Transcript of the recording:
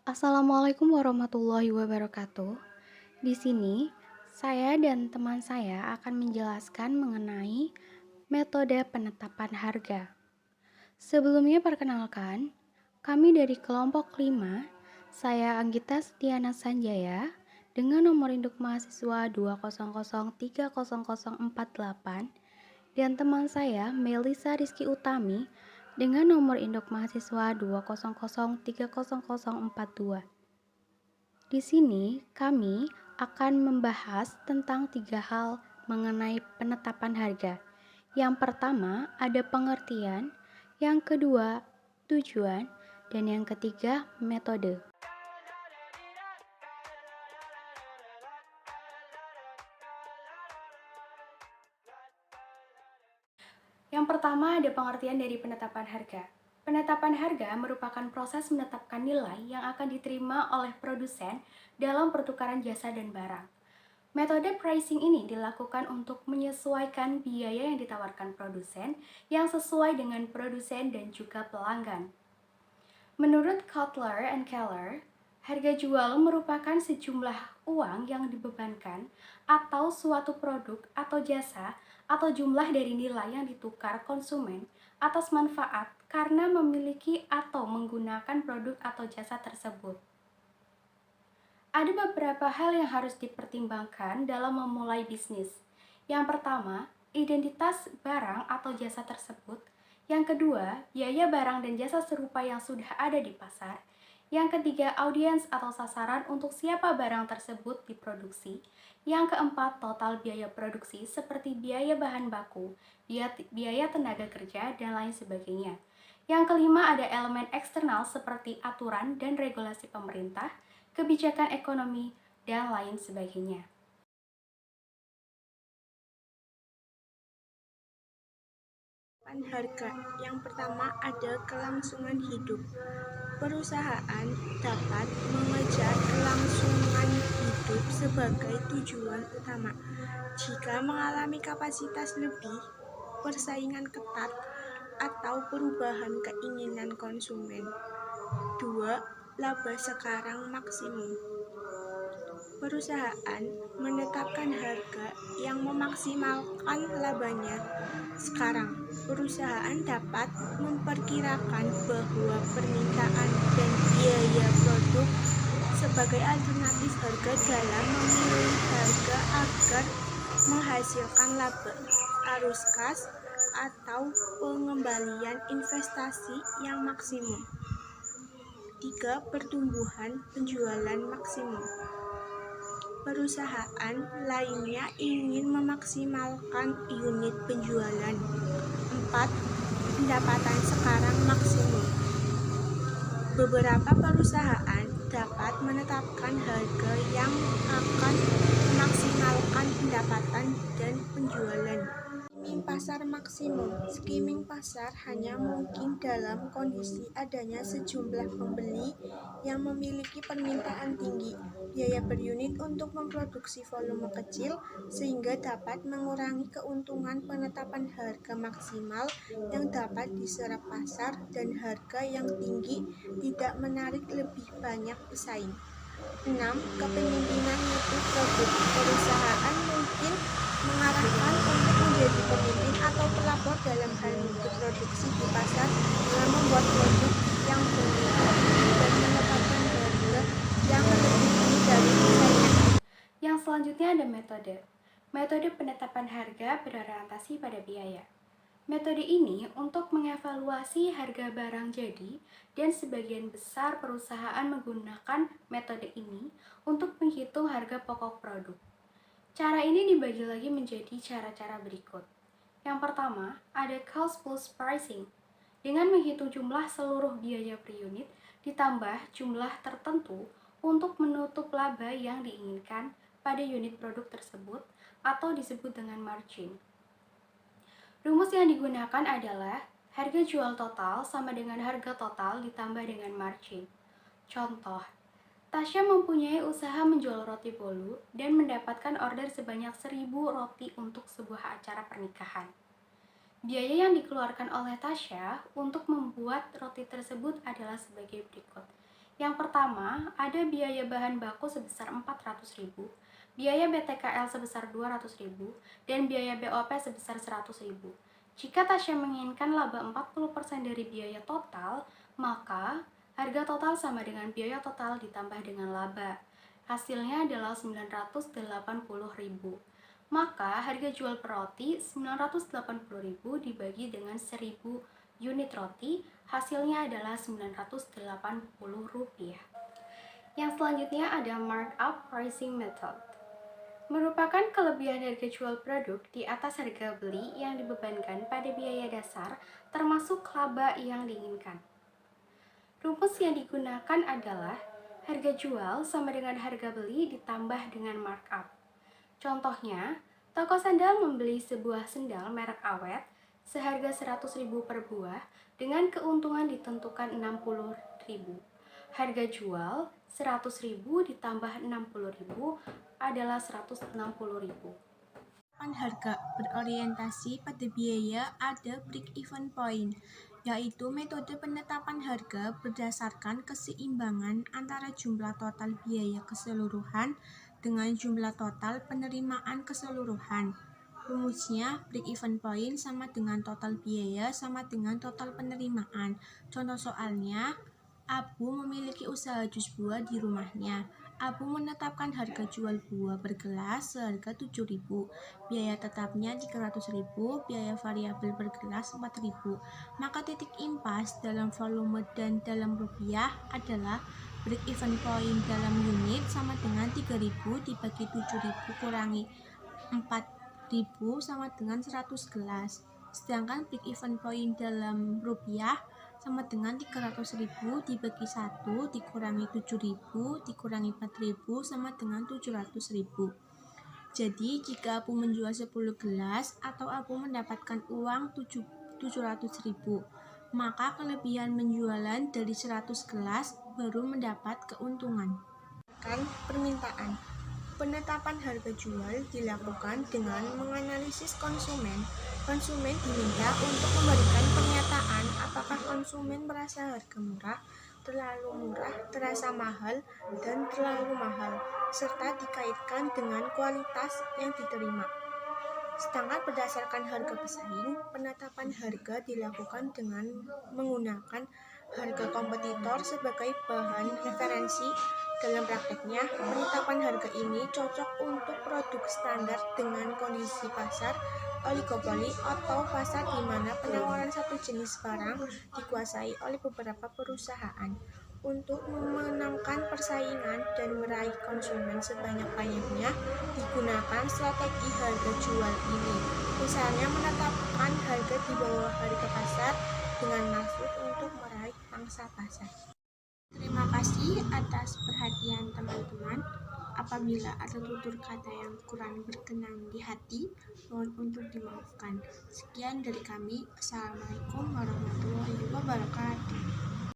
Assalamualaikum warahmatullahi wabarakatuh. Di sini, saya dan teman saya akan menjelaskan mengenai metode penetapan harga. Sebelumnya perkenalkan, kami dari kelompok 5, saya Anggita Setiana Sanjaya dengan nomor induk mahasiswa 200300488 dan teman saya Melisa Rizky Utami dengan nomor induk mahasiswa 2003042. Di sini kami akan membahas tentang 3 hal mengenai penetapan harga. Yang pertama ada pengertian, yang kedua tujuan, dan yang ketiga metode. Yang pertama ada pengertian dari penetapan harga. Penetapan harga merupakan proses menetapkan nilai yang akan diterima oleh produsen dalam pertukaran jasa dan barang. Metode pricing ini dilakukan untuk menyesuaikan biaya yang ditawarkan produsen yang sesuai dengan produsen dan juga pelanggan. Menurut Kotler and Keller, harga jual merupakan sejumlah uang yang dibebankan atau suatu produk atau jasa atau jumlah dari nilai yang ditukar konsumen atas manfaat karena memiliki atau menggunakan produk atau jasa tersebut. Ada beberapa hal yang harus dipertimbangkan dalam memulai bisnis. Yang pertama, identitas barang atau jasa tersebut. Yang kedua, biaya barang dan jasa serupa yang sudah ada di pasar. Yang ketiga, audiens atau sasaran untuk siapa barang tersebut diproduksi. Yang keempat, total biaya produksi seperti biaya bahan baku, biaya tenaga kerja, dan lain sebagainya. Yang kelima, ada elemen eksternal seperti aturan dan regulasi pemerintah, kebijakan ekonomi, dan lain sebagainya. Harga yang pertama ada kelangsungan hidup. Perusahaan dapat mengejar kelangsungan hidup sebagai tujuan utama. Jika mengalami kapasitas lebih, persaingan ketat, atau perubahan keinginan konsumen. 2. Laba sekarang maksimum. Perusahaan menetapkan harga yang memaksimalkan labanya. Sekarang, perusahaan dapat memperkirakan bahwa permintaan dan biaya produk sebagai alternatif harga dalam memilih harga agar menghasilkan laba, arus kas, atau pengembalian investasi yang maksimum. 3. Pertumbuhan penjualan maksimum. Perusahaan lainnya ingin memaksimalkan unit penjualan. 4. Pendapatan sekarang maksimum. Beberapa perusahaan dapat menetapkan harga yang akan memaksimalkan pendapatan dan penjualan. Skimming pasar maksimum. Skimming pasar hanya mungkin dalam kondisi adanya sejumlah pembeli yang memiliki permintaan tinggi, biaya per unit untuk memproduksi volume kecil, sehingga dapat mengurangi keuntungan. Penetapan harga maksimal yang dapat diserap pasar dan harga yang tinggi tidak menarik lebih banyak pesaing. 6. Kepemimpinan mutu produk. Perusahaan mungkin mengarahkan untuk menjadi pemimpin atau pelapor dalam hal mutu produksi di pasar dengan membuat produk yang bermutu dan menetapkan harga yang lebih tinggi dari pesaingnya. Yang selanjutnya ada metode. Metode penetapan harga berorientasi pada biaya. Metode ini untuk mengevaluasi harga barang jadi dan sebagian besar perusahaan menggunakan metode ini untuk menghitung harga pokok produk. Cara ini dibagi lagi menjadi cara-cara berikut. Yang pertama, ada cost plus pricing. Dengan menghitung jumlah seluruh biaya per unit ditambah jumlah tertentu untuk menutup laba yang diinginkan pada unit produk tersebut atau disebut dengan margin. Rumus yang digunakan adalah harga jual total sama dengan harga total ditambah dengan margin. Contoh, Tasya mempunyai usaha menjual roti bolu dan mendapatkan order sebanyak 1.000 roti untuk sebuah acara pernikahan. Biaya yang dikeluarkan oleh Tasya untuk membuat roti tersebut adalah sebagai berikut. Yang pertama, ada biaya bahan baku sebesar 400.000, biaya BTKL sebesar 200.000, dan biaya BOP sebesar 100.000. Jika Tasya menginginkan laba 40% dari biaya total, maka harga total sama dengan biaya total ditambah dengan laba. Hasilnya adalah 980.000. Maka harga jual per roti 980.000 dibagi dengan 1000 unit roti, hasilnya adalah Rp980. Yang selanjutnya ada markup pricing method. Merupakan kelebihan harga jual produk di atas harga beli yang dibebankan pada biaya dasar termasuk laba yang diinginkan. Rumus yang digunakan adalah harga jual sama dengan harga beli ditambah dengan markup. Contohnya, toko sandal membeli sebuah sendal merek awet seharga 100.000 per buah dengan keuntungan ditentukan 60.000. Harga jual 100.000 ditambah 60.000 adalah 160.000. Harga berorientasi pada biaya ada break-even point, yaitu metode penetapan harga berdasarkan keseimbangan antara jumlah total biaya keseluruhan dengan jumlah total penerimaan keseluruhan. Rumusnya, break-even point sama dengan total biaya sama dengan total penerimaan. Contoh soalnya, Abu memiliki usaha jus buah di rumahnya. Abu menetapkan harga jual buah per gelas seharga 7.000, biaya tetapnya 300.000, biaya variabel per gelas 4.000. Maka titik impas dalam volume dan dalam rupiah adalah break even point dalam unit sama dengan 3.000 dibagi 7.000 kurangi 4.000 sama dengan 100 gelas. Sedangkan break even point dalam rupiah sama dengan 300.000 dibagi 1 dikurangi 7.000 dikurangi 4.000 sama dengan 700.000. Jadi jika Abu menjual 10 gelas atau Abu mendapatkan uang 700.000, maka kelebihan menjualan dari 100 gelas baru mendapat keuntungan. Permintaan. Penetapan harga jual dilakukan dengan menganalisis konsumen. Konsumen diminta untuk memberikan pernyataan apakah konsumen merasa harga murah, terlalu murah, terasa mahal, dan terlalu mahal, serta dikaitkan dengan kualitas yang diterima. Sedangkan berdasarkan harga pesaing, penetapan harga dilakukan dengan menggunakan harga kompetitor sebagai bahan referensi. Dalam prakteknya, penetapan harga ini cocok untuk produk standar dengan kondisi pasar oligopoli atau pasar di mana penawaran satu jenis barang dikuasai oleh beberapa perusahaan. Untuk memenangkan persaingan dan meraih konsumen sebanyak-banyaknya, digunakan strategi harga jual ini. Misalnya menetapkan harga di bawah harga pasar dengan maksud untuk meraih pangsa pasar. Terima kasih atas perhatian teman-teman. Apabila ada tutur kata yang kurang berkenan di hati, mohon untuk dimaafkan. Sekian dari kami. Assalamualaikum warahmatullahi wabarakatuh.